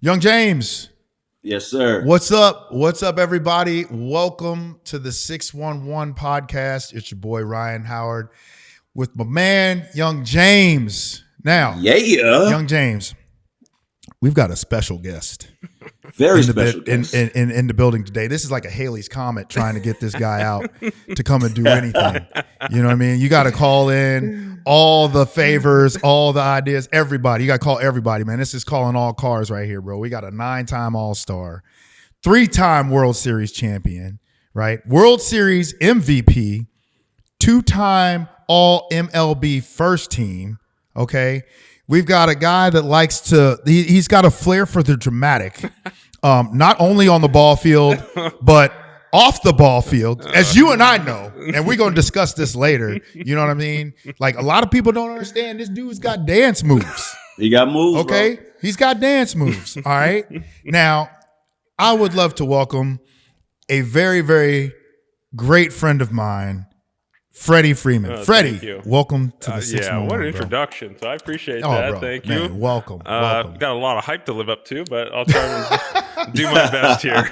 Young James. Yes, sir. What's up? What's up, everybody? Welcome to the 611 podcast. It's your boy, Ryan Howard, with my man, Young James. Now, Young James, we've got a special guest. Very special guest. In the building today. This is like a Halley's Comet trying to get this guy out to come and do anything. You know what I mean? You got to call in all the favors, all the ideas, everybody. You got to call everybody, man. This is calling all cars right here, bro. We got a 9-time All-Star, 3-time World Series champion, right? World Series MVP, 2-time All-MLB first team, okay? We've got a guy that likes to, he's got a flair for the dramatic, not only on the ball field, but off the ball field, as you and I know, and we're going to discuss this later. You know what I mean? Like, a lot of people don't understand this dude's got dance moves. He got moves, okay? Bro. He's got dance moves, all right? Now, I would love to welcome a very, very great friend of mine, Freddie Freeman. Freddie, welcome to the 611. Yeah, what an introduction. introduction. So I appreciate that. Bro, Thank man, you. Welcome. Got a lot of hype to live up to, but I'll try and do my best here.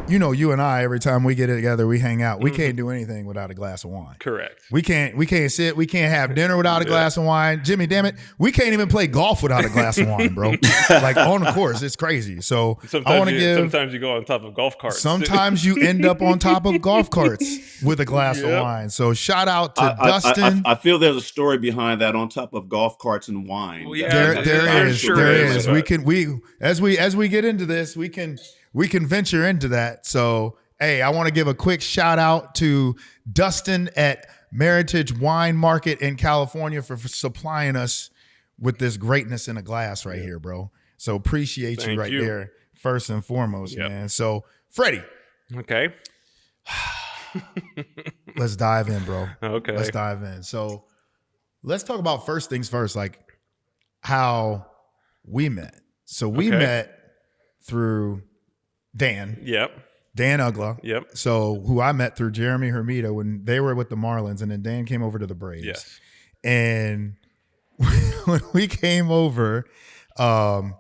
You know, you and I, every time we get together, we hang out. We can't do anything without a glass of wine. Correct. We can't sit. We can't have dinner without a glass of wine. Jimmy, damn it, we can't even play golf without a glass of wine, bro. Like, on the course, it's crazy. So I want to give. Sometimes you go on top of golf carts. Sometimes you end up on top of golf carts with a glass of wine. So shout out to Dustin. I feel there's a story behind that, on top of golf carts and wine. Well, yeah, there is. Sure there is. We as we get into this, we can venture into that. So, hey, I want to give a quick shout out to Dustin at Meritage Wine Market in California for supplying us with this greatness in a glass right here, bro. So appreciate Thank you you. there, first and foremost, man. So, Freddie. Okay. Let's dive in, bro. Okay. Let's dive in. So let's talk about first things first, like how we met. So we met through Dan. Yep. Dan Ugla. Yep. So who I met through Jeremy Hermida when they were with the Marlins, and then Dan came over to the Braves. Yes. And when we came over, and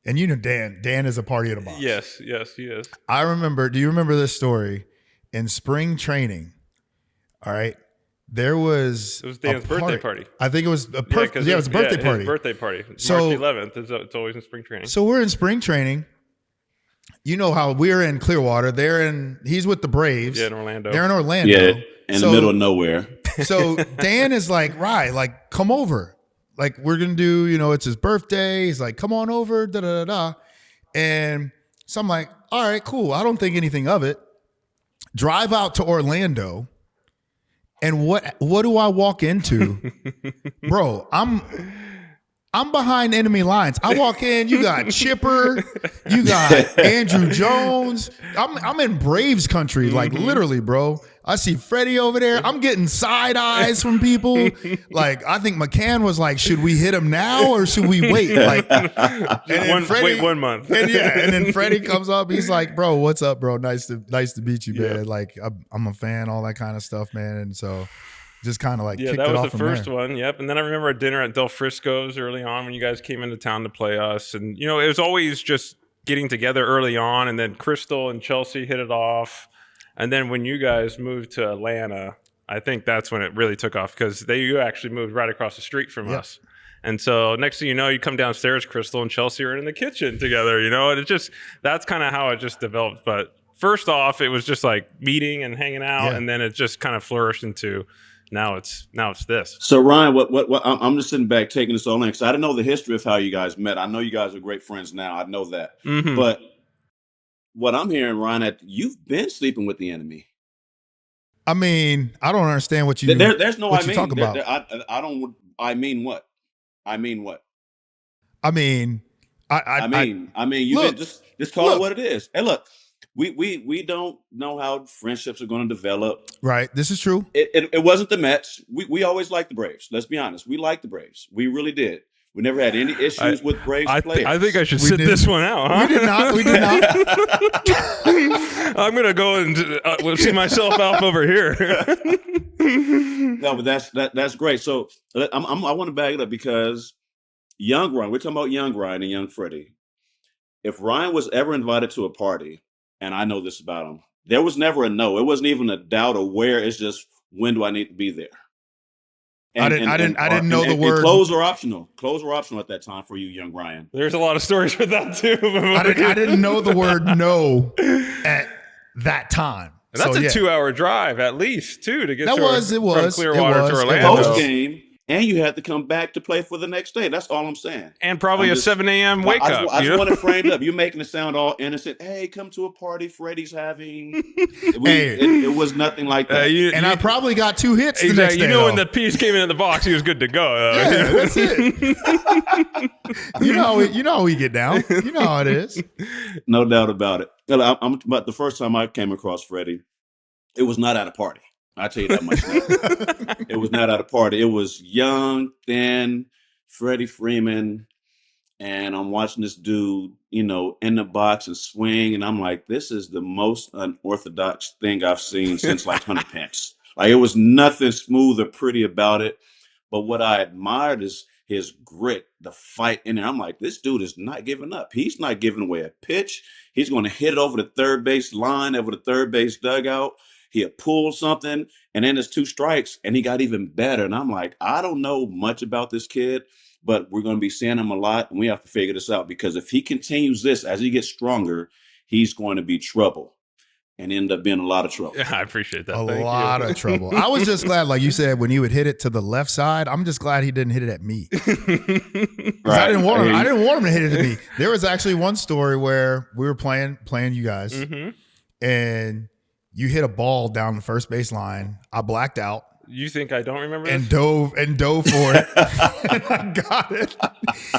you know Dan is a party at a box. Yes, he is. I remember, do you remember this story? In spring training, all right, it was Dan's birthday party. I think it was a it was a birthday party. His birthday party. So, March 11th. It's always in spring training. So we're in spring training. You know how we're in Clearwater. He's with the Braves. Yeah, in Orlando. They're in Orlando. Yeah, in the middle of nowhere. So Dan is like, right, like, come over. Like, we're going to do, you know, it's his birthday. He's like, come on over, da-da-da-da. And so I'm like, all right, cool. I don't think anything of it. Drive out to Orlando. And what do I walk into? Bro, I'm behind enemy lines. I walk in, you got Chipper, you got Andrew Jones. I'm in Braves country, like literally, bro. I see Freddie over there. I'm getting side eyes from people. Like, I think McCann was like, should we hit him now or should we wait? Like, wait 1 month. And then Freddie comes up. He's like, bro, what's up, bro? Nice to meet you, man. Like, I'm a fan, all that kind of stuff, man. And so just kind of like kicked it off from there. That was the first one. Yep. And then I remember a dinner at Del Frisco's early on when you guys came into town to play us. And, you know, it was always just getting together early on. And then Crystal and Chelsea hit it off. And then when you guys moved to Atlanta, I think that's when it really took off because you actually moved right across the street from us. And so next thing you know, you come downstairs, Crystal and Chelsea are in the kitchen together, you know, and that's kind of how it just developed. But first off, it was just like meeting and hanging out. And then it just kind of flourished into now it's this. So Ryan, what I'm just sitting back taking this all in because I didn't know the history of how you guys met. I know you guys are great friends now. I know that. Mm-hmm. But what I'm hearing, Ryan, that you've been sleeping with the enemy. I mean, I don't understand what you. There's no. What I mean, talk about. I don't. I mean what? I mean what? I mean, you look, just call it what it is. Hey, look, we don't know how friendships are going to develop. Right. This is true. It wasn't the Mets. We always liked the Braves. Let's be honest. We liked the Braves. We really did. We never had any issues with Braves players. I think I should sit this one out, huh? We did not. I'm gonna go and see myself out over here. No, but that's great. So I want to back it up because young Ryan, we're talking about young Ryan and young Freddie. If Ryan was ever invited to a party, and I know this about him, there was never a no. It wasn't even a doubt or where. It's just, when do I need to be there? And, I didn't know the word. Clothes were optional. Clothes were optional at that time for you, young Ryan. There's a lot of stories with that too. I didn't know the word no at that time. And that's a 2-hour drive at least too to get from Clearwater to Orlando. Post game. And you had to come back to play for the next day. That's all I'm saying. And probably a 7 a.m. wake up. I just want it framed up. You're making it sound all innocent. Hey, come to a party Freddie's having. It was nothing like that. I probably got 2 hits the next day. When the piece came into the box, he was good to go. Yeah, that's it. you know how we get down. You know how it is. No doubt about it. But the first time I came across Freddie, it was not at a party. I'll tell you that much now. It was not at a party. It was young, thin, Freddie Freeman, and I'm watching this dude, in the box and swing, and I'm like, this is the most unorthodox thing I've seen since like 100 Pence. Like, it was nothing smooth or pretty about it, but what I admired is his grit, the fight in there. I'm like, this dude is not giving up. He's not giving away a pitch. He's going to hit it over the third base line, over the third base dugout. He had pulled something, and then there's 2 strikes, and he got even better. And I'm like, I don't know much about this kid, but we're going to be seeing him a lot, and we have to figure this out, because if he continues this as he gets stronger, he's going to be trouble and end up being a lot of trouble. Yeah, I appreciate that. A lot of trouble. I was just glad, like you said, when he would hit it to the left side, I'm just glad he didn't hit it at me. Right. I didn't want him to hit it at me. There was actually one story where we were playing you guys, and you hit a ball down the first base line. I blacked out. You think I don't remember and this? dove for it. And I got it.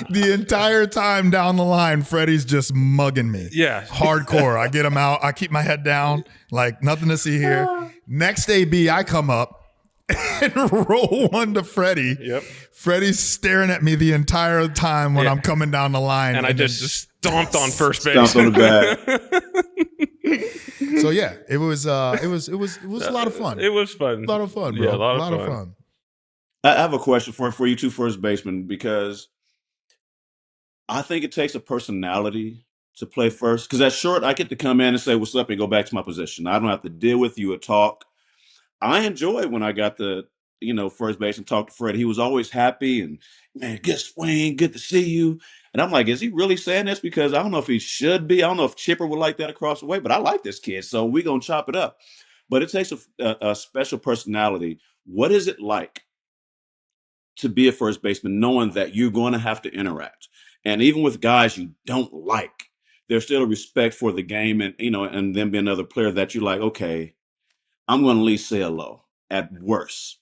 The entire time down the line, Freddie's just mugging me. Yeah. Hardcore. I get him out. I keep my head down, like nothing to see here. Next AB, I come up and roll one to Freddie. Yep. Freddie's staring at me the entire time when I'm coming down the line. And I just stomped on first base. Stomped on the bat. So yeah, it was a lot of fun. It was fun. A lot of fun, bro. Yeah, a lot of fun. I have a question for you two first basemen, because I think it takes a personality to play first. Because at short, I get to come in and say what's up and go back to my position. I don't have to deal with you or talk. I enjoyed when I got the first base and talked to Fred. He was always happy and, man, good swing, good to see you. And I'm like, is he really saying this? Because I don't know if he should be. I don't know if Chipper would like that across the way, but I like this kid, so we're going to chop it up. But it takes a special personality. What is it like to be a first baseman knowing that you're going to have to interact? And even with guys you don't like, there's still a respect for the game and, and them being another player that you're like, okay, I'm going to at least say hello at worst.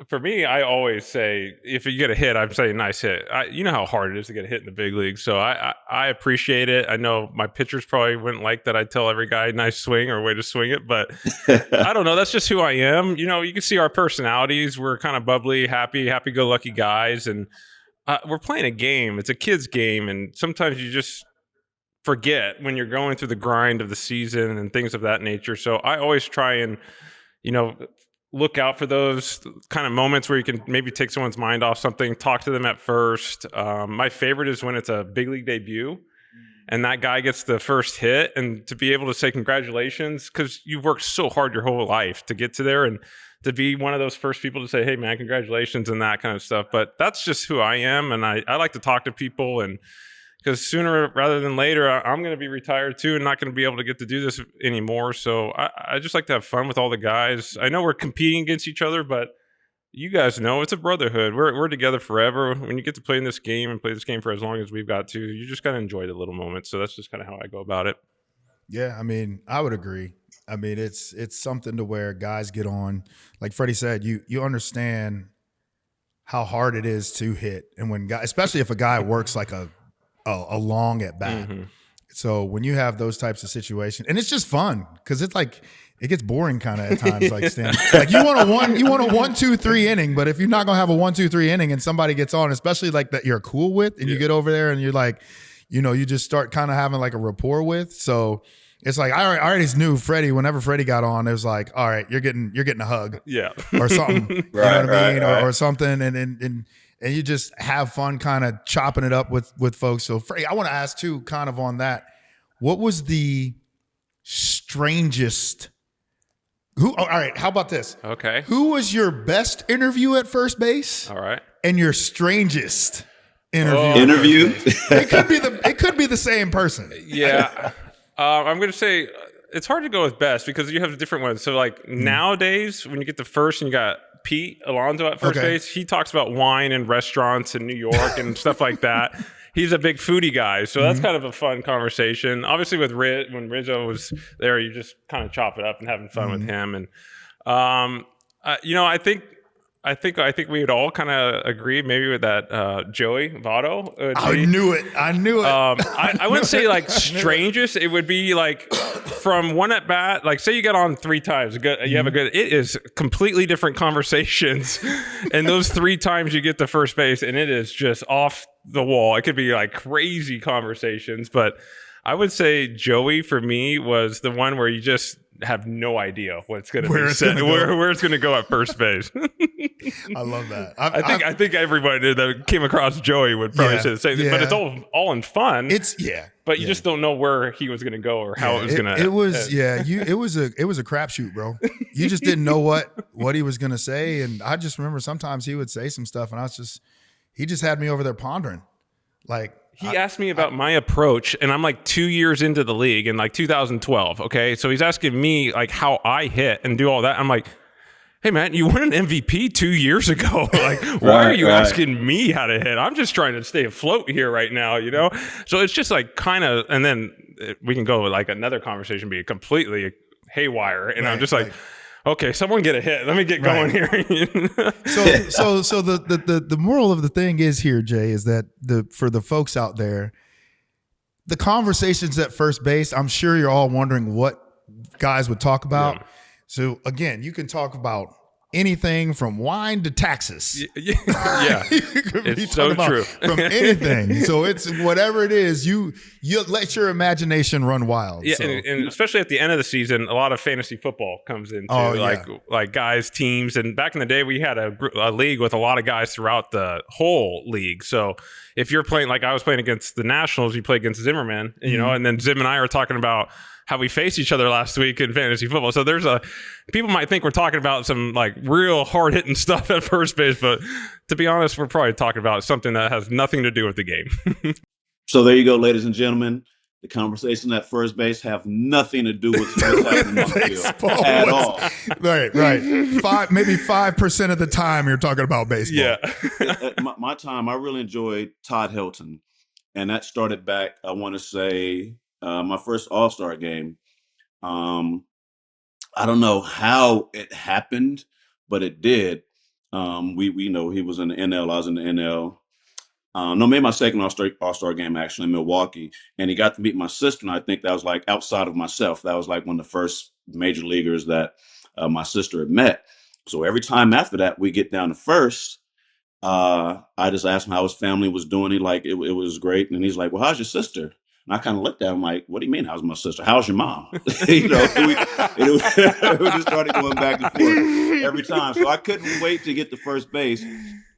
For me, I always say, if you get a hit, I'm saying nice hit. You know how hard it is to get a hit in the big league. So I appreciate it. I know my pitchers probably wouldn't like that I tell every guy nice swing or way to swing it, but I don't know. That's just who I am. You can see our personalities. We're kind of bubbly, happy-go-lucky guys. And we're playing a game. It's a kid's game. And sometimes you just forget when you're going through the grind of the season and things of that nature. So I always try and, look out for those kind of moments where you can maybe take someone's mind off something, talk to them at first. My favorite is when it's a big league debut and that guy gets the first hit, and to be able to say congratulations, because you've worked so hard your whole life to get to there, and to be one of those first people to say, hey man, congratulations, and that kind of stuff. But that's just who I am. And I like to talk to people, and because sooner rather than later, I'm going to be retired too and not going to be able to get to do this anymore. So I just like to have fun with all the guys. I know we're competing against each other, but you guys know it's a brotherhood. We're together forever. When you get to play in this game and play this game for as long as we've got to, you just got to enjoy the little moments. So that's just kind of how I go about it. Yeah, I mean, I would agree. I mean, it's something to where guys get on. Like Freddie said, you understand how hard it is to hit, and when guys, especially if a guy works like a long at bat. Mm-hmm. So when you have those types of situations, and it's just fun because it's like it gets boring kind of at times. Like Stan, like you want a 1-2-3 inning, but if you're not gonna have a 1-2-3 inning and somebody gets on, especially like that you're cool with, and you get over there and you're like, you just start kind of having like a rapport with. So It's like I already knew Freddie. Whenever Freddie got on, it was like, all right, you're getting a hug, Yeah. or something. You know Right, what I mean, right. or something, and you just have fun, kind of chopping it up with folks. So Freddie, I want to ask too, kind of on that. What was the strangest? All right, how about this? Okay. Who was your best interview at first base? All right. And your strangest interview? Oh. at Interview? first base? It could be the same person. Yeah. I'm going to say it's hard to go with best because you have different ones. So like nowadays, when you get the first and you got Pete Alonso at first Okay. base, he talks about wine and restaurants in New York and stuff like that. He's a big foodie guy, so that's kind of a fun conversation. Obviously, with when Rizzo was there, you just kind of chop it up and having fun with him. And I think we would all kind of agree maybe with that Joey Votto. I knew it. I wouldn't say like strangest. It would be like from one at bat. Like say you get on 3 times, you have a good. It is completely different conversations, and those 3 times you get to first base, and it is just off the wall. It could be like crazy conversations, but I would say Joey for me was the one where you just have no idea what's going to be said, where it's going to go at first base. I love that. I think everybody that came across Joey would probably say the same thing, but it's all in fun. But you just don't know where he was going to go or how it was going to. It was it was a crapshoot, bro. You just didn't know what he was going to say, and I just remember sometimes he would say some stuff, and he just had me over there pondering, like. He asked me about my approach, and I'm like 2 years into the league in like 2012. Okay, so he's asking me like how I hit and do all that. I'm like, hey man, you won an MVP 2 years ago. Like, why are you asking me how to hit? I'm just trying to stay afloat here right now, you know? So it's just like kind of, and then we can go with like another conversation be completely haywire, and I'm just like. Okay, someone get a hit. Let me get going here. So the moral of the thing is here, Jay, is that for the folks out there, the conversations at first base, I'm sure you're all wondering what guys would talk about. Yeah. So again, you can talk about anything from wine to taxes. Yeah. It's so true. From anything. So it's whatever it is, you let your imagination run wild. Yeah, so. and especially at the end of the season, a lot of fantasy football comes into like guys, teams. And back in the day, we had a league with a lot of guys throughout the whole league. So if you're playing, like I was playing against the Nationals, you play against Zimmerman, you know, and then Zim and I are talking about how we faced each other last week in fantasy football. So people might think we're talking about some like real hard hitting stuff at first base, but to be honest, we're probably talking about something that has nothing to do with the game. So there you go, ladies and gentlemen. The conversations at first base have nothing to do with what's happening on the field at all. Right. Maybe 5% of the time you're talking about baseball. Yeah. At my time, I really enjoyed Todd Helton, and that started back, I want to say, my first All-Star game. I don't know how it happened, but it did. We know he was in the NL. I was in the NL. No, maybe my second All-Star game actually in Milwaukee, and he got to meet my sister. And I think that was like outside of myself. That was like one of the first major leaguers that my sister had met. So every time after that, we get down to first. I just asked him how his family was doing. He like it was great, and he's like, "Well, how's your sister?" And I kind of looked at him like, "What do you mean? How's my sister? How's your mom?" You know, we just started going back and forth every time. So I couldn't wait to get to first base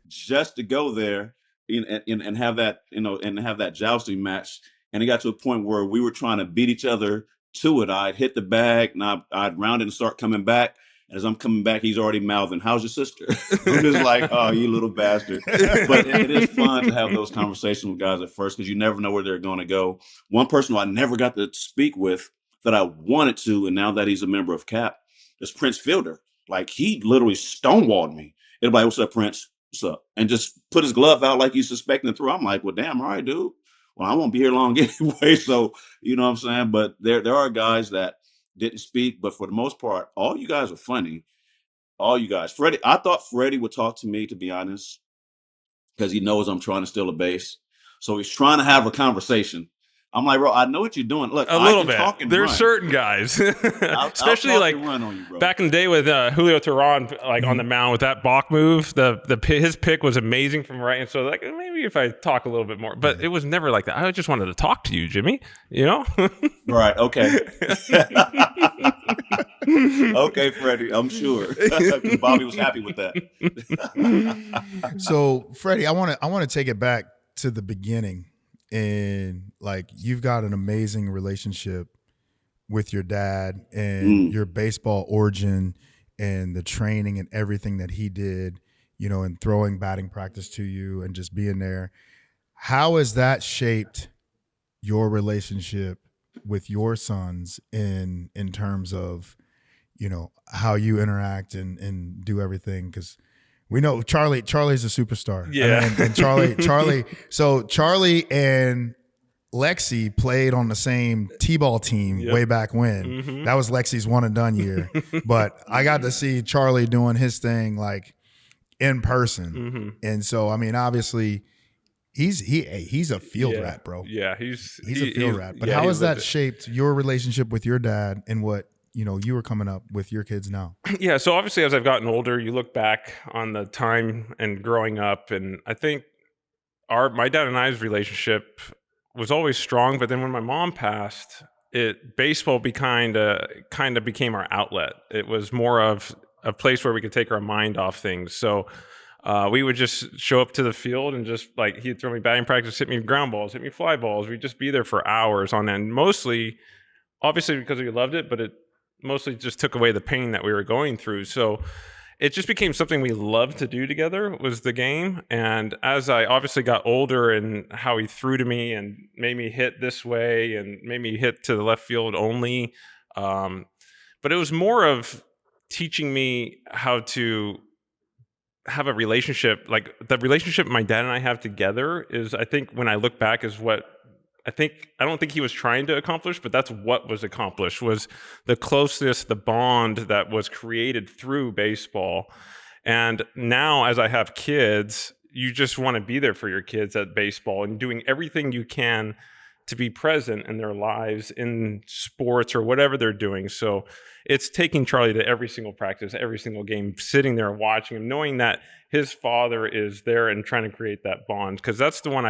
just to go there and have that, you know, and have that jousting match. And it got to a point where we were trying to beat each other to it. I'd hit the bag, and I'd round it and start coming back. As I'm coming back, he's already mouthing, "How's your sister?" I'm just like, "Oh, you little bastard." But it is fun to have those conversations with guys at first because you never know where they're going to go. One person who I never got to speak with that I wanted to, and now that he's a member of CAP, is Prince Fielder. Like, he literally stonewalled me. It'll be like, "What's up, Prince? What's up?" And just put his glove out like he's suspecting it through. I'm like, "Well, damn, all right, dude. Well, I won't be here long anyway." So, you know what I'm saying? But there are guys that didn't speak, but for the most part, all you guys are funny. All you guys. Freddie, I thought Freddie would talk to me, to be honest, because he knows I'm trying to steal a base. So he's trying to have a conversation. I'm like, bro, I know what you're doing. Look, A I little can bit. talk and There's run. certain guys, especially I'll like talk and run on you, bro. back in the day with Julio Teheran, like on the mound with that balk move. His pick was amazing from right, and so like maybe if I talk a little bit more, but it was never like that. I just wanted to talk to you, Jimmy. You know? Right. Okay. Okay, Freddie. I'm sure because Bobby was happy with that. So, Freddie, I want to take it back to the beginning, and like you've got an amazing relationship with your dad and your baseball origin and the training and everything that he did, you know, and throwing batting practice to you and just being there. How has that shaped your relationship with your sons in terms of, you know, how you interact and do everything? Because we know Charlie's a superstar. Yeah. And Charlie and Lexi played on the same T-ball team way back when. Mm-hmm. That was Lexi's one and done year. But I got to see Charlie doing his thing like in person. Mm-hmm. And so, I mean, obviously he's a field rat, bro. Yeah, he's a field rat. But how has that shaped your relationship with your dad and what, you know, you were coming up with your kids now? Yeah, so obviously as I've gotten older, you look back on the time and growing up, and I think my dad and I's relationship was always strong, but then when my mom passed, baseball kind of became our outlet. It was more of a place where we could take our mind off things. So we would just show up to the field and just like he'd throw me batting practice, hit me ground balls, hit me fly balls. We'd just be there for hours on end. Mostly, obviously because we loved it, but it mostly just took away the pain that we were going through. So it just became something we loved to do together, was the game. And as I obviously got older and how he threw to me and made me hit this way and made me hit to the left field only. But it was more of teaching me how to have a relationship. Like the relationship my dad and I have together is, I think when I look back, is what I don't think he was trying to accomplish, but that's what was accomplished, was the closeness, the bond that was created through baseball. And now as I have kids, you just want to be there for your kids at baseball and doing everything you can to be present in their lives, in sports or whatever they're doing. So it's taking Charlie to every single practice, every single game, sitting there watching him, knowing that his father is there and trying to create that bond. Because that's the one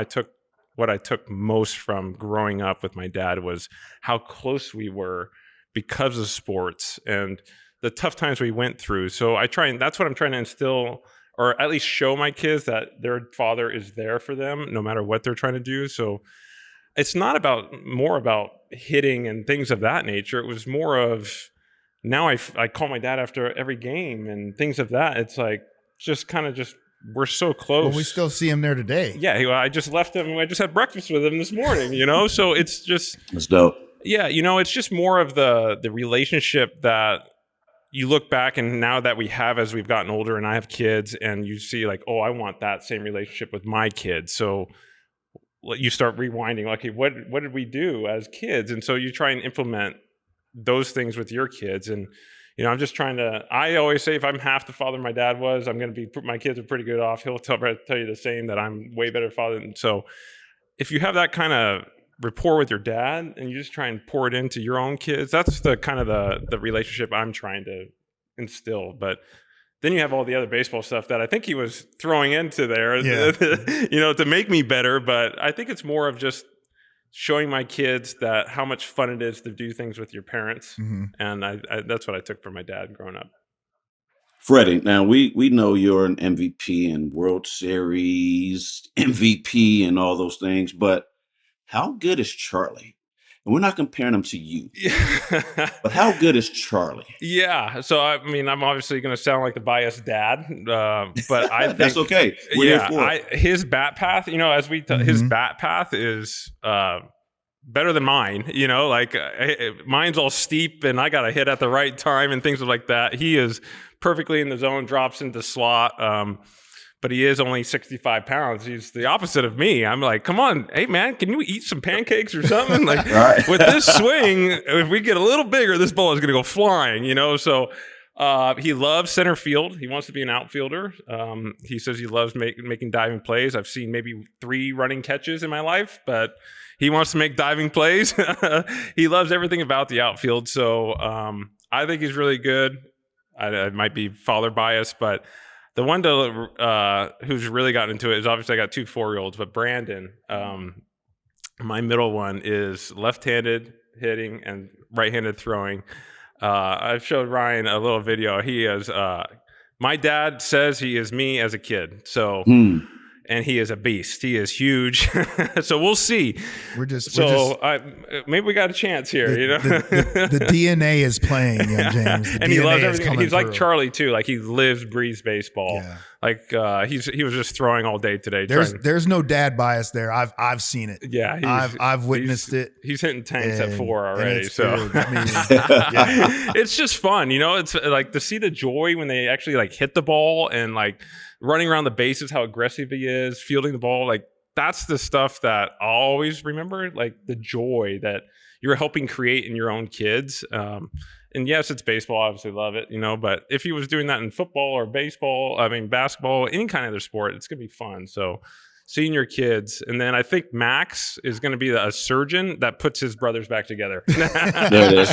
what I took most from growing up with my dad, was how close we were because of sports and the tough times we went through. So that's what I'm trying to instill, or at least show my kids, that their father is there for them no matter what they're trying to do. So it's not more about hitting and things of that nature. It was more of, now I call my dad after every game and things of that. It's like, we're so close. Well, we still see him there today. Yeah, I just left him. I just had breakfast with him this morning, you know? So it's just... That's dope. Yeah, you know, it's just more of the relationship that you look back, and now that we have, as we've gotten older and I have kids, and you see like, oh, I want that same relationship with my kids. So you start rewinding, like, okay, what did we do as kids? And so you try and implement those things with your kids. And you know, I'm just I always say, if I'm half the father my dad was, my kids are pretty good off. He'll tell you the same, that I'm way better father. And so if you have that kind of rapport with your dad and you just try and pour it into your own kids, that's the kind of the relationship I'm trying to instill. But then you have all the other baseball stuff that I think he was throwing into there, you know, to make me better. But I think it's more of just showing my kids that how much fun it is to do things with your parents. Mm-hmm. And I that's what I took from my dad growing up. Freddie, now we know you're an MVP and World Series MVP and all those things, but how good is Charlie? And we're not comparing him to you, but how good is Charlie? Yeah. So, I mean, I'm obviously going to sound like the biased dad, but I think that's okay. We're here for it. His bat path, you know, his bat path is better than mine, you know, like mine's all steep and I got to hit at the right time and things like that. He is perfectly in the zone, drops into slot. But he is only 65 pounds. He's the opposite of me. I'm like, come on, hey man, can you eat some pancakes or something? Like right. With this swing, if we get a little bigger, this ball is going to go flying, you know? So He loves center field. He wants to be an outfielder. He says he loves making diving plays. I've seen maybe 3 running catches in my life, but he wants to make diving plays. He loves everything about the outfield. So I think he's really good. I might be father biased, but the one who's really gotten into it is obviously I got 2 4-year-olds, but Brandon, my middle one, is left-handed hitting and right-handed throwing. I've showed Ryan a little video. He is, my dad says he is me as a kid. So, and he is a beast. He is huge. So we'll see. Maybe we got a chance here. The DNA is playing, James. And he loves everything. He's like Charlie too. Like he lives, breathes baseball. Yeah. Like he was just throwing all day today. There's no dad bias there. I've seen it. Yeah, I've witnessed it. He's hitting tanks at 4 already. So it's just fun, It's like to see the joy when they actually like hit the ball and like running around the bases, how aggressive he is, fielding the ball. Like that's the stuff that I'll always remember. Like the joy that you're helping create in your own kids. And yes, it's baseball. Obviously love it, but if he was doing that in football or basketball, any kind of other sport, it's going to be fun. So seeing your kids. And then I think Max is going to be a surgeon that puts his brothers back together. There it is.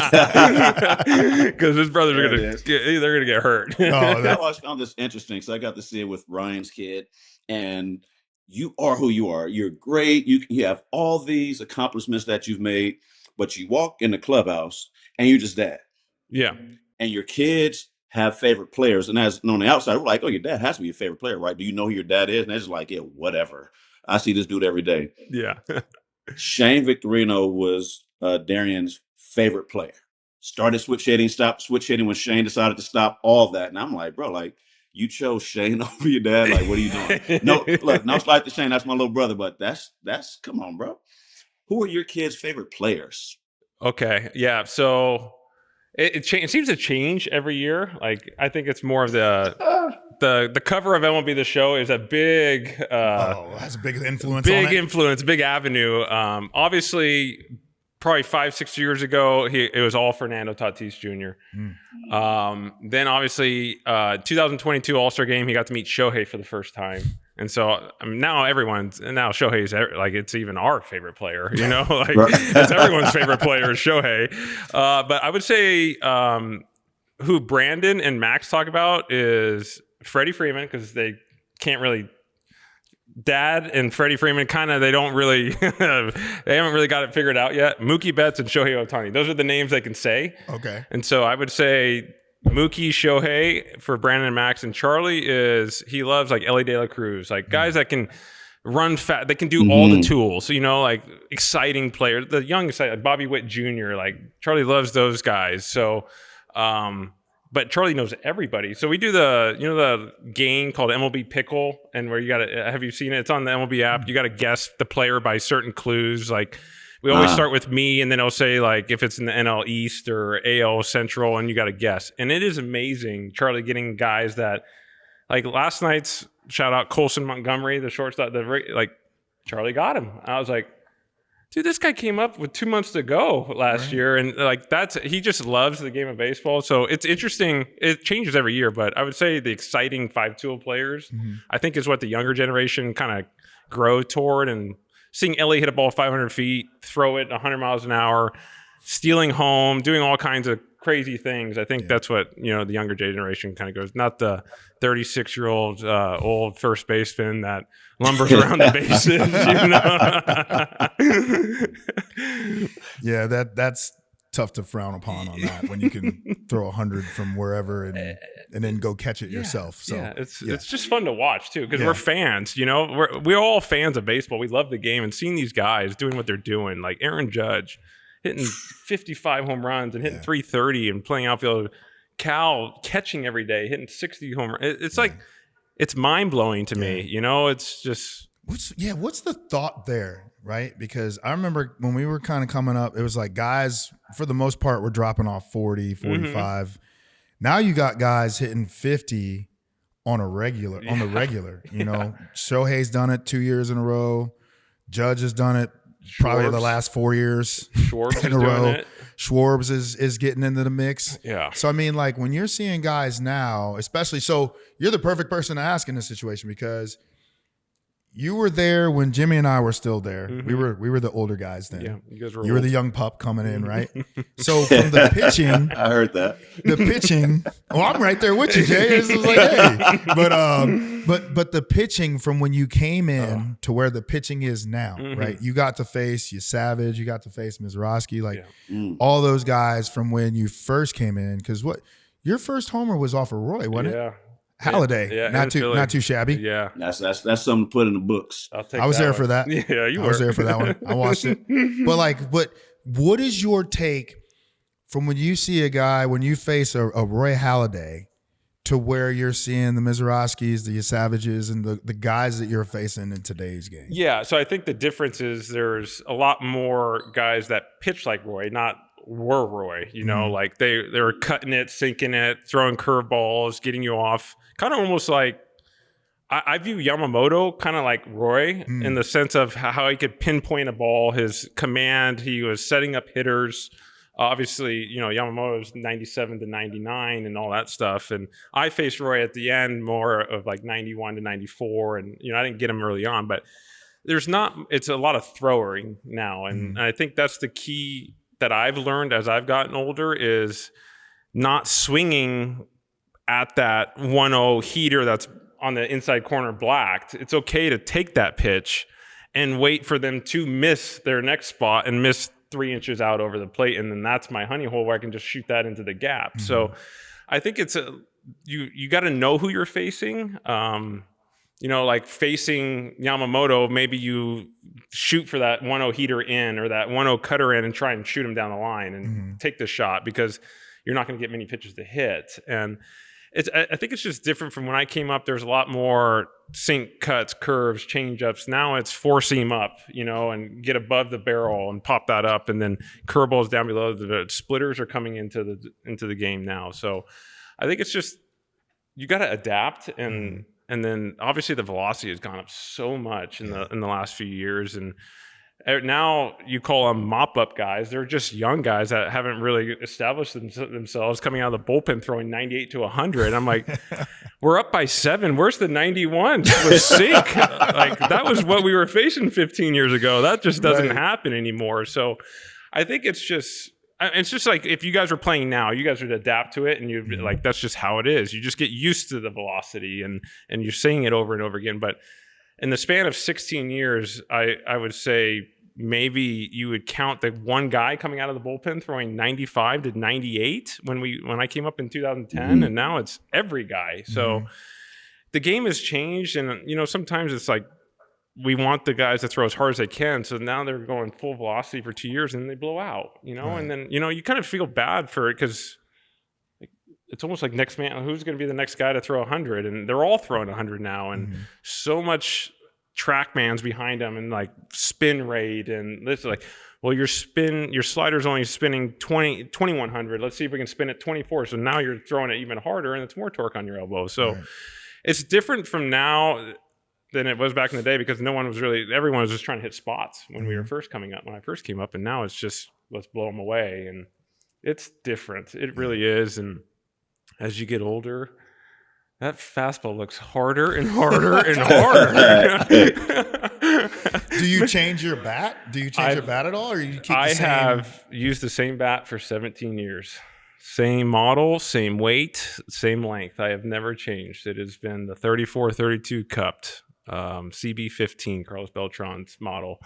Because his brothers are going to get hurt. I always found this interesting. So I got to see it with Ryan's kid, and you are who you are. You're great. You have all these accomplishments that you've made, but you walk in the clubhouse and you're just dad. Yeah. And your kids have favorite players. And as on the outside, we're like, oh, your dad has to be your favorite player, right? Do you know who your dad is? And they're just like, yeah, whatever. I see this dude every day. Yeah. Shane Victorino was Darian's favorite player. Started switch hitting, stopped switch hitting when Shane decided to stop, all that. And I'm like, bro, like, you chose Shane over your dad? Like, what are you doing? No, look, no slight to Shane. That's my little brother. But that's come on, bro. Who are your kids' favorite players? Okay. Yeah. So it seems to change every year. Like I think it's more of the cover of MLB The Show is a big has a big influence. Big avenue. Obviously, probably 5-6 years ago, it was all Fernando Tatis Jr. Then obviously, 2022 All-Star Game, he got to meet Shohei for the first time. And so now Shohei's like, it's even our favorite player, like it's everyone's favorite player is Shohei. But I would say who Brandon and Max talk about is Freddie Freeman, because they can't really. Dad and Freddie Freeman they don't really they haven't really got it figured out yet. Mookie Betts and Shohei Ohtani, those are the names they can say. Okay. And so I would say Mookie, Shohei for Brandon and Max, and Charlie he loves like Ellie De La Cruz, like guys that can run fast, they can do all the tools, like exciting players, the young like Bobby Witt Jr., like Charlie loves those guys. So but Charlie knows everybody. So we do the game called MLB Pickle, and where have you seen it? It's on the MLB app. You got to guess the player by certain clues. Like we always start with me, and then I'll say like if it's in the NL East or AL Central, and you got to guess. And it is amazing, Charlie, getting guys that like last night's shout out Colson Montgomery, the shortstop. Like Charlie got him. I was like, dude, this guy came up with 2 months to go last year. And like he just loves the game of baseball. So it's interesting. It changes every year, but I would say the exciting 5-tool players, I think is what the younger generation kind of grow toward. And seeing Ellie hit a ball 500 feet, throw it 100 miles an hour, stealing home, doing all kinds of crazy things. I think that's what, the younger generation kind of goes, not the 36-year-old old first baseman that lumbers around the bases, Yeah, that's tough to frown upon on that when you can throw 100 from wherever and then go catch it yourself. So it's just fun to watch too, because we're fans. We're all fans of baseball. We love the game, and seeing these guys doing what they're doing, like Aaron Judge hitting 55 home runs and hitting 330 and playing outfield. Cal catching every day, hitting 60 home runs. It's like it's mind blowing to me. It's just what's the thought there, right? Because I remember when we were kind of coming up, it was like guys for the most part were dropping off 40, 45. Now you got guys hitting 50 on the regular. Shohei's done it 2 years in a row. Judge has done it probably the last 4 years Schwarbs in is a doing row. it. Schwarbs is getting into the mix. Yeah. So I mean, like when you're seeing guys now, especially, so you're the perfect person to ask in this situation because you were there when Jimmy and I were still there. Mm-hmm. We were the older guys then. Yeah, you guys were You were old. the young pup coming in, right? So from the pitching, I heard that. the pitching. Oh, I'm right there with you, Jay. This was like, hey, but the pitching from when you came in to where the pitching is now, right? You got to face your Savage, you got to face Mizrachi, like all those guys from when you first came in. Because what your first homer was off of Roy, wasn't it? Halliday, Yeah, not too shabby. Yeah, that's something to put in the books. I'll take. I was there one. for that. Yeah, you were. I was there for that one. I watched it. But what is your take from when you see a guy when you face a Roy Halladay to where you're seeing the Mizraskis, the Savages, and the guys that you're facing in today's game? Yeah, so I think the difference is there's a lot more guys that pitch like Roy, not were Roy. You know, like they were cutting it, sinking it, throwing curveballs, getting you off. Kind of almost like I view Yamamoto kind of like Roy in the sense of how he could pinpoint a ball, his command. He was setting up hitters. Obviously, you know, Yamamoto's 97 to 99 and all that stuff. And I faced Roy at the end more of like 91 to 94. And, you know, I didn't get him early on, but it's a lot of throwing now. And I think that's the key that I've learned as I've gotten older is not swinging at that 1-0 heater that's on the inside corner blacked. It's okay to take that pitch and wait for them to miss their next spot and miss 3 inches out over the plate. And then that's my honey hole where I can just shoot that into the gap. So I think it's you got to know who you're facing. You know, like facing Yamamoto, maybe you shoot for that 1-0 heater in or that 1-0 cutter in and try and shoot him down the line and take the shot because you're not going to get many pitches to hit. And I think it's just different from when I came up. There's a lot more sink cuts, curves, change ups. Now it's four seam up, you know, and get above the barrel and pop that up, and then curveballs down below. The splitters are coming into the game now. So I think it's just you got to adapt, and then obviously the velocity has gone up so much in the last few years, and now you call them mop-up guys. They're just young guys that haven't really established themselves coming out of the bullpen throwing 98 to 100. I'm like, we're up by 7. Where's the 91 with sink? Like, that was what we were facing 15 years ago. That just doesn't happen anymore. So I think it's just like if you guys were playing now, you guys would adapt to it, and you'd be like, that's just how it is. You just get used to the velocity, and you're seeing it over and over again. But in the span of 16 years, I would say maybe you would count the one guy coming out of the bullpen throwing 95 to 98 when I came up in 2010, and now it's every guy. So the game has changed, and you know, sometimes it's like we want the guys to throw as hard as they can. So now they're going full velocity for 2 years and they blow out, you know, and then, you know, you kind of feel bad for it because it's almost like next man, who's going to be the next guy to throw 100? And they're all throwing 100 now. And so much TrackMan's behind them and like spin rate. And this is like, well, your slider's only spinning 2100. Let's see if we can spin it 24. So now you're throwing it even harder and it's more torque on your elbow. So it's different from now than it was back in the day because everyone was just trying to hit spots when we were first coming up, when I first came up. And now it's just, let's blow them away. And it's different. It really is. And as you get older, that fastball looks harder and harder and harder. Do you change your bat? Do you change your bat at all, or you keep the same? I have used the same bat for 17 years. Same model, same weight, same length. I have never changed. It has been the 34-32 cupped CB15, Carlos Beltran's model.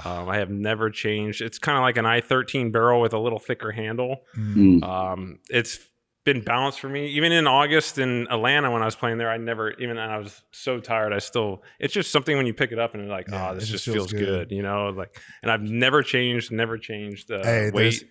I have never changed. It's kind of like an I-13 barrel with a little thicker handle. It's been balanced for me. Even in August in Atlanta when I was playing there, even I was so tired, it's just something when you pick it up and you're like, this just feels good, you know? Like, and I've never changed the weight.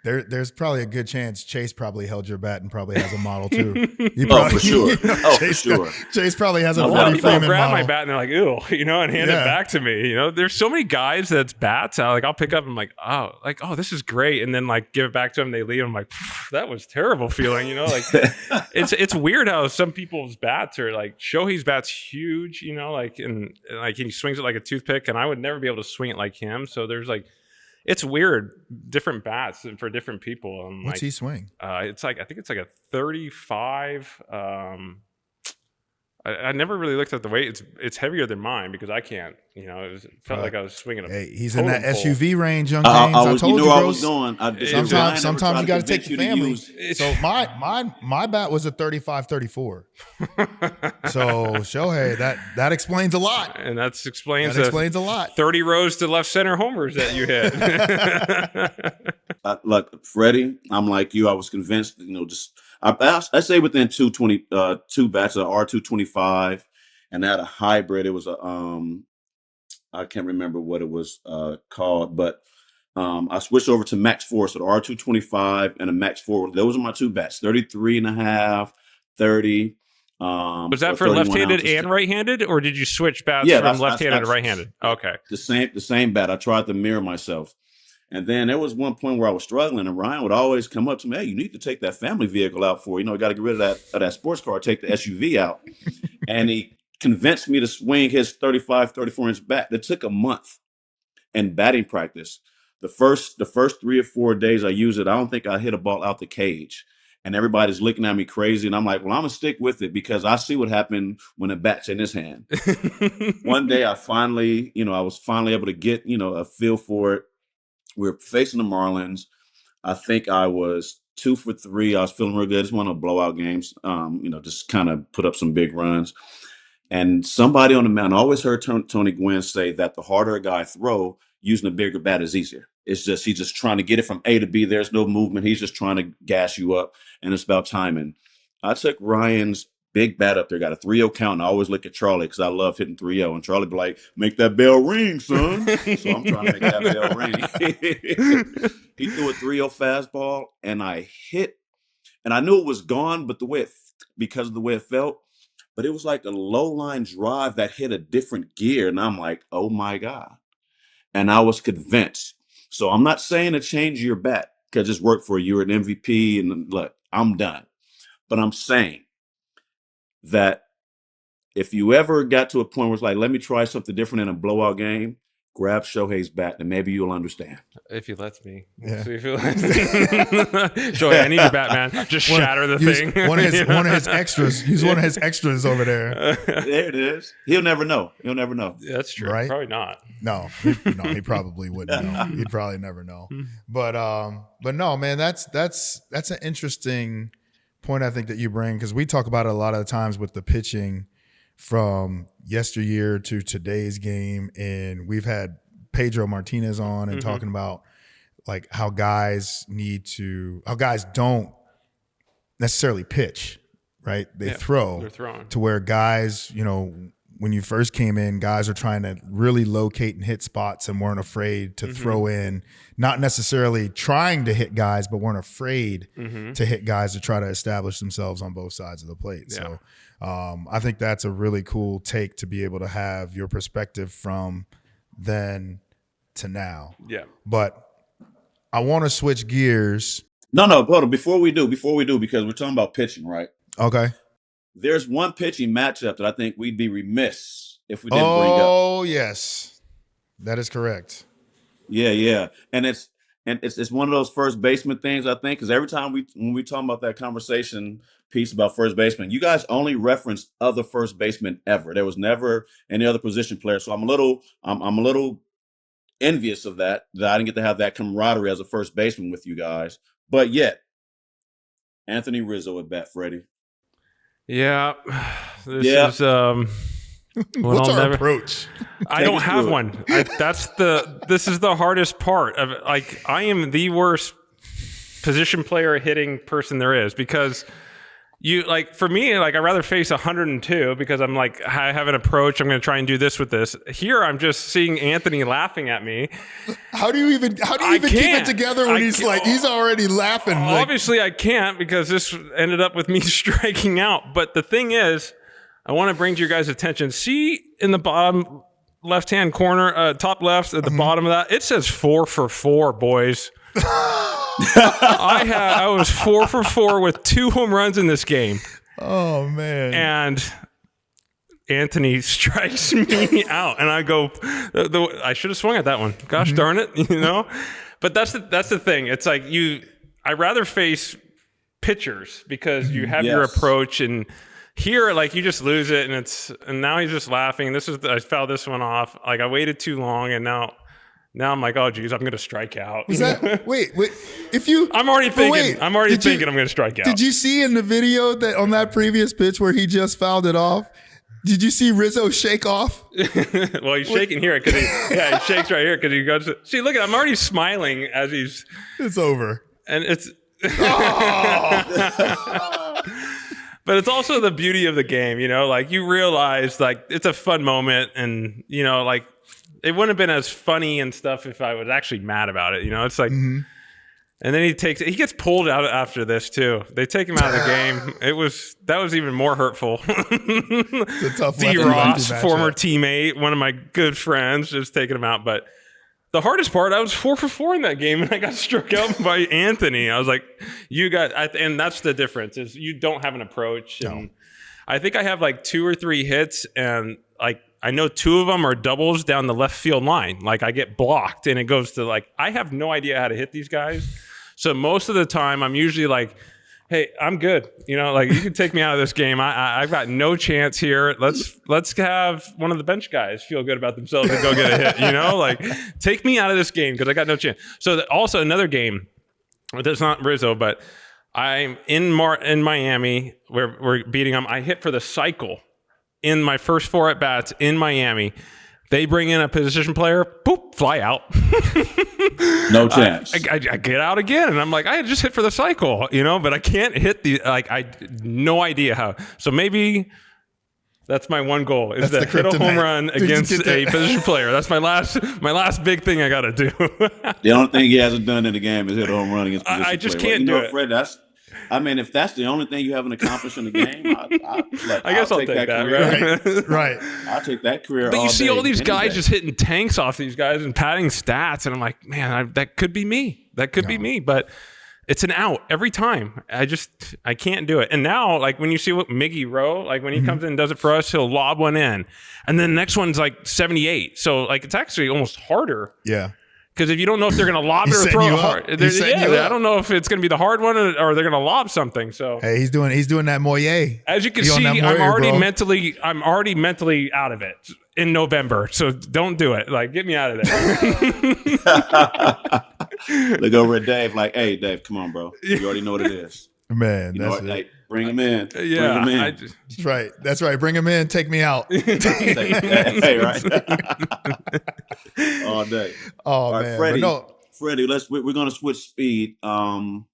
There's probably a good chance Chase probably held your bat and probably has a model too. He Oh, for sure. Chase, for sure. Chase probably has a A lot of Freddie people Freeman grab model. my bat and they're like, ew, and hand it back to me. There's so many guys that's bats. I'll pick up and I'm like, oh, this is great. And then like give it back to them. They leave. I'm like, that was terrible feeling, like it's weird how some people's bats are like Shohei's bat's huge, and he swings it like a toothpick and I would never be able to swing it like him. So there's like, it's weird, different bats for different people. What's he swing? I think it's like a 35. I never really looked at the weight. It's heavier than mine because I can't. It felt like I was swinging a. Hey, he's in that totem pole. SUV range, young James. I told you, I bro. was going. Sometimes you got to take the family. So my bat was a 35-34. So Shohei, that explains a lot. And that explains a lot. 30 rows to left center homers that you hit. Look, Freddie, I'm like you. I was convinced. I say within two bats, an R225, and that a hybrid. It was a I can't remember what it was called, but I switched over to Max 4, so the R225 and a Max 4. Those are my two bats, 33.5, 30. Was that for left-handed and right-handed, or did you switch bats from left-handed to right-handed? Okay, the same bat. I tried to mirror myself. And then there was one point where I was struggling, and Ryan would always come up to me, hey, you need to take that family vehicle out got to get rid of that sports car, take the SUV out. And he convinced me to swing his 35, 34-inch bat. It took a month in batting practice. The first 3 or 4 days I used it, I don't think I hit a ball out the cage. And everybody's looking at me crazy. And I'm like, well, I'm going to stick with it because I see what happened when a bat's in his hand. One day I was finally able to get, a feel for it. We were facing the Marlins. I think I was 2 for 3. I was feeling real good. Just one of the blowout games, just kind of put up some big runs. And somebody on the mound, I always heard Tony Gwynn say that the harder a guy throw, using a bigger bat is easier. It's just he's just trying to get it from A to B. There's no movement. He's just trying to gas you up, and it's about timing. I took Ryan's big bat up there, got a 3-0 count, and I always look at Charlie because I love hitting 3-0. And Charlie be like, make that bell ring, son. So I'm trying to make that bell ring. He threw a 3-0 fastball, and I hit, and I knew it was gone, but because of the way it felt, but it was like a low-line drive that hit a different gear, and I'm like, oh, my God. And I was convinced. So I'm not saying to change your bat because it's worked for you. You're an MVP, and look, I'm done. But I'm saying that if you ever got to a point where it's like, let me try something different in a blowout game, grab Shohei's bat and maybe you'll understand. If he lets me. Yeah. See if he lets me. Shohei, I need your bat, man. Just shatter the thing. One of his extras. He's one of his extras over there. There it is. He'll never know. Yeah, that's true. Right? Probably not. No, he probably wouldn't know. He'd probably never know. But no, man, that's an interesting point I think that you bring, because we talk about it a lot of the times with the pitching from yesteryear to today's game, and we've had Pedro Martinez on and talking about like how guys don't necessarily pitch, right? They throw. They're throwing. To where guys, when you first came in, guys are trying to really locate and hit spots and weren't afraid to throw in, not necessarily trying to hit guys, but weren't afraid to hit guys to try to establish themselves on both sides of the plate. Yeah. So I think that's a really cool take to be able to have your perspective from then to now. Yeah. But I want to switch gears. No, hold on. Before we do, because we're talking about pitching, right? Okay. There's one pitching matchup that I think we'd be remiss if we didn't bring up. Oh, yes. That is correct. Yeah. And it's one of those first baseman things, I think, because every time when we talk about that conversation piece about first baseman, you guys only reference other first basemen ever. There was never any other position player. So I'm a little envious of that I didn't get to have that camaraderie as a first baseman with you guys. But yet, Anthony Rizzo at bat, Freddie. Yeah, this is what's our approach? I don't have one. This is the hardest part of like I am the worst position player hitting person there is, because for me, like, I'd rather face 102 because I'm like, I have an approach. I'm going to try and do this with this. Here, I'm just seeing Anthony laughing at me. How do you even keep it together when he's already laughing? Obviously, I can't because this ended up with me striking out. But the thing is, I want to bring to your guys' attention. See in the bottom left-hand corner, top left at the bottom of that, it says 4 for 4, boys. I was 4 for 4 with 2 home runs in this game. Oh man! And Anthony strikes me out, and I go, I should have swung at that one. Gosh darn it, But that's the thing. It's like I'd rather face pitchers because you have your approach, and here, like, you just lose it, and now he's just laughing. I fouled this one off. Like, I waited too long, and now I'm like, oh geez, I'm going to strike out. Wait, I'm already thinking I'm going to strike out. Did you see in the video that on that previous pitch where he just fouled it off? Did you see Rizzo shake off? Well, he's shaking here because he shakes right here because he goes. See, look at, I'm already smiling as he's. It's over, and it's. But it's also the beauty of the game, like, you realize, like, it's a fun moment, and like, it wouldn't have been as funny and stuff if I was actually mad about it. It's like, and then he gets pulled out after this too. They take him out of the game. That was even more hurtful. It's a tough D. Ross, former teammate, one of my good friends, just taking him out. But the hardest part, I was 4 for 4 in that game, and I got struck out by Anthony. I was like, and that's the difference, is you don't have an approach. And no. I think I have like 2 or 3 hits, and like, I know 2 of them are doubles down the left field line. Like, I get blocked, and it goes to, like, I have no idea how to hit these guys. So most of the time, I'm usually like, hey, I'm good. Like, you can take me out of this game. I've got no chance here. Let's have one of the bench guys feel good about themselves and go get a hit. Like, take me out of this game because I got no chance. So also another game, that's not Rizzo, but I'm in Miami. We're beating them. I hit for the cycle in my first 4 at bats in Miami. They bring in a position player, poop, fly out. No chance. I get out again, and I'm like, I just hit for the cycle, but I can't hit I no idea how. So maybe that's my one goal, is to hit a home run against a position player. That's my last big thing I got to do. The only thing he hasn't done in the game is hit a home run against a position player. I just can't do it. Fred, if that's the only thing you haven't accomplished in the game, I guess I'll take that. Right. I'll take that career. But you see all these guys day. Just hitting tanks off these guys and padding stats, and I'm like, man, that could be me. That could be me. But it's an out every time. I can't do it. And now, like, when you see what Miggy Rowe, like, when he comes in and does it for us, he'll lob one in, and then the next one's like 78. So, like, it's actually almost harder. Yeah. Because if you don't know if they're going to lob it or throw it hard, I don't know if it's going to be the hard one or they're going to lob something. So hey, he's doing that Moyer. As you can see, I'm already mentally out of it in November. So don't do it. Like, get me out of there. Look over at Dave, like, hey, Dave, come on, bro. You already know what it is. Man, that's it. Like, bring him in. Yeah, bring him in. That's right. Bring him in. Take me out. Hey, right. All day. Oh, all right, man. Freddie, Freddie, we're going to switch speed. And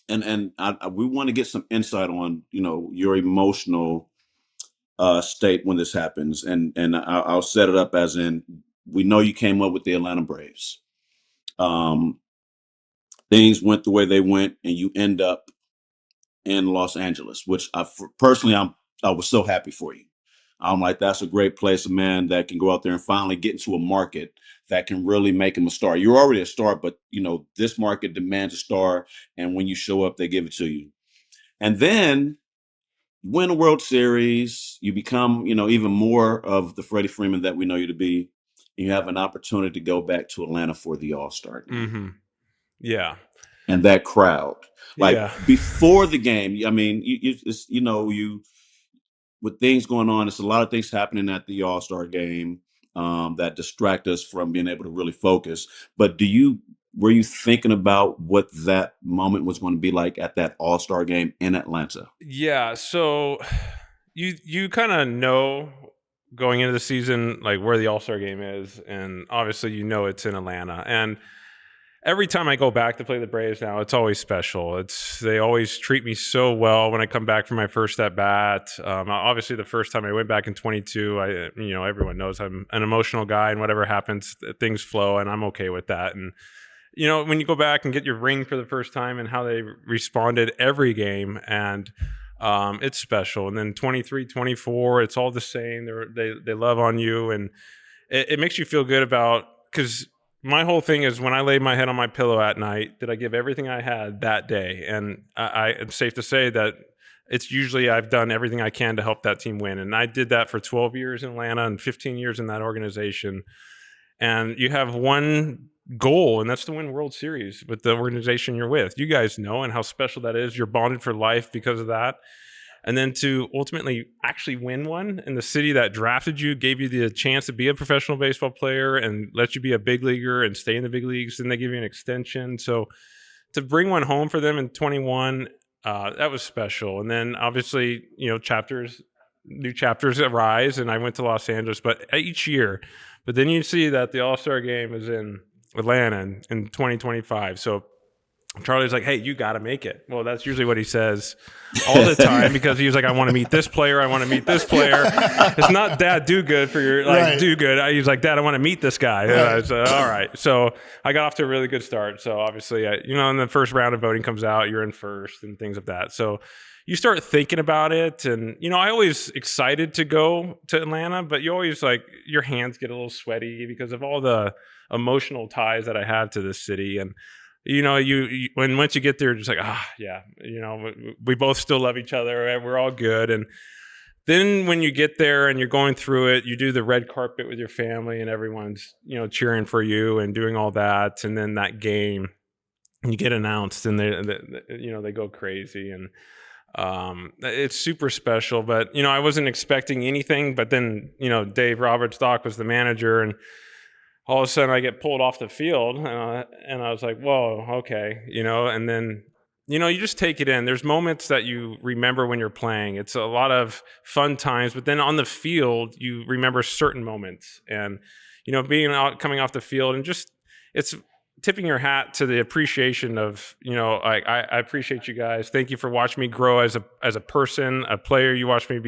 we want to get some insight on, your emotional state when this happens. And I'll set it up as in, we know you came up with the Atlanta Braves. Things went the way they went, and you end up in Los Angeles, which I was so happy for you. I'm like, that's a great place, a man that can go out there and finally get into a market that can really make him a star. You're already a star, but this market demands a star, and when you show up, they give it to you. And then you win a World Series, you become, even more of the Freddie Freeman that we know you to be. You have an opportunity to go back to Atlanta for the All-Star game. Mm-hmm. Yeah. And that crowd, before the game, I mean, you with things going on, it's a lot of things happening at the All-Star game that distract us from being able to really focus. But were you thinking about what that moment was going to be like at that All-Star game in Atlanta? Yeah. So you kind of know going into the season, like, where the All-Star game is. And obviously, it's in Atlanta. And every time I go back to play the Braves now, it's always special. They always treat me so well when I come back from my first at bat. Obviously, the first time I went back in 22, everyone knows I'm an emotional guy, and whatever happens, things flow, and I'm okay with that. And when you go back and get your ring for the first time, and how they responded every game, and it's special. And then 23, 24, it's all the same. They love on you, and it makes you feel good because my whole thing is when I lay my head on my pillow at night, did I give everything I had that day? And it's safe to say that it's usually I've done everything I can to help that team win. And I did that for 12 years in Atlanta and 15 years in that organization. And you have one goal, and that's to win World Series with the organization you're with. You guys know and how special that is. You're bonded for life because of that. And then to ultimately actually win one in the city that drafted you, gave you the chance to be a professional baseball player and let you be a big leaguer and stay in the big leagues. Then they give you an extension. So to bring one home for them in 21, that was special. And then obviously, new chapters arise, and I went to Los Angeles, but each year. But then you see that the All-Star game is in Atlanta in 2025. So Charlie's like, hey, you got to make it. Well, that's usually what he says all the time, because he was like, I want to meet this player. I want to meet this player. It's not Dad, do good for your, do good. He's like, Dad, I want to meet this guy. I said, all right. So I got off to a really good start. So obviously, in the first round of voting comes out, you're in first and things of that. So you start thinking about it. And, I always excited to go to Atlanta, but you always your hands get a little sweaty because of all the emotional ties that I have to this city. And, once you get there, just we both still love each other and we're all good. And then when you get there and you're going through it, you do the red carpet with your family and everyone's, cheering for you and doing all that. And then that game, you get announced and they go crazy. And it's super special. But, I wasn't expecting anything. But then, Dave Roberts, Doc, was the manager, and all of a sudden I get pulled off the field, and I was like, whoa, okay, and then, you just take it in. There's moments that you remember when you're playing. It's a lot of fun times, but then on the field, you remember certain moments, and, coming off the field, and just, it's tipping your hat to the appreciation of, I appreciate you guys. Thank you for watching me grow as a person, a player. You watched me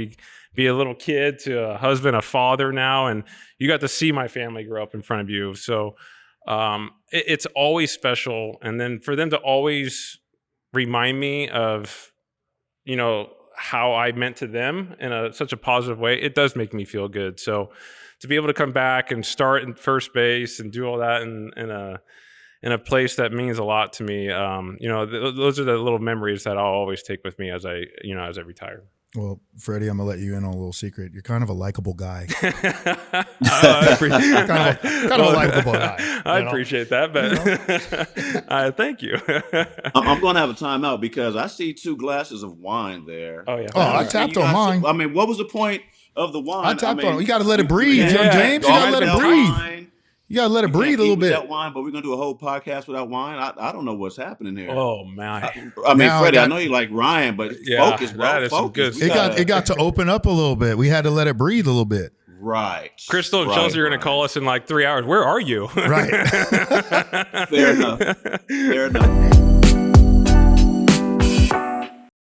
be a little kid to a husband, a father now, and you got to see my family grow up in front of you. So it's always special. And then for them to always remind me of, how I meant to them in such a positive way, it does make me feel good. So to be able to come back and start in first base and do all that in a place that means a lot to me, those are the little memories that I'll always take with me as I retire. Well, Freddie, I'm gonna let you in on a little secret. You're kind of a likable guy. kind of a likable guy. I appreciate that, but thank you. I'm going to have a timeout because I see 2 glasses of wine there. Oh yeah. Oh, I tapped on mine. I mean, what was the point of the wine? I tapped on it. You got to let it breathe, young James. You got to let it breathe. You got to let it breathe a little bit. That wine, but we're going to do a whole podcast without wine. I don't know what's happening here. Oh, man. I mean, Freddie, I know you like Ryan, but focus, bro. That is some good stuff. It got to open up a little bit. We had to let it breathe a little bit. Right. Crystal and Chelsea are going to call us in 3 hours. Where are you? Right. Fair enough.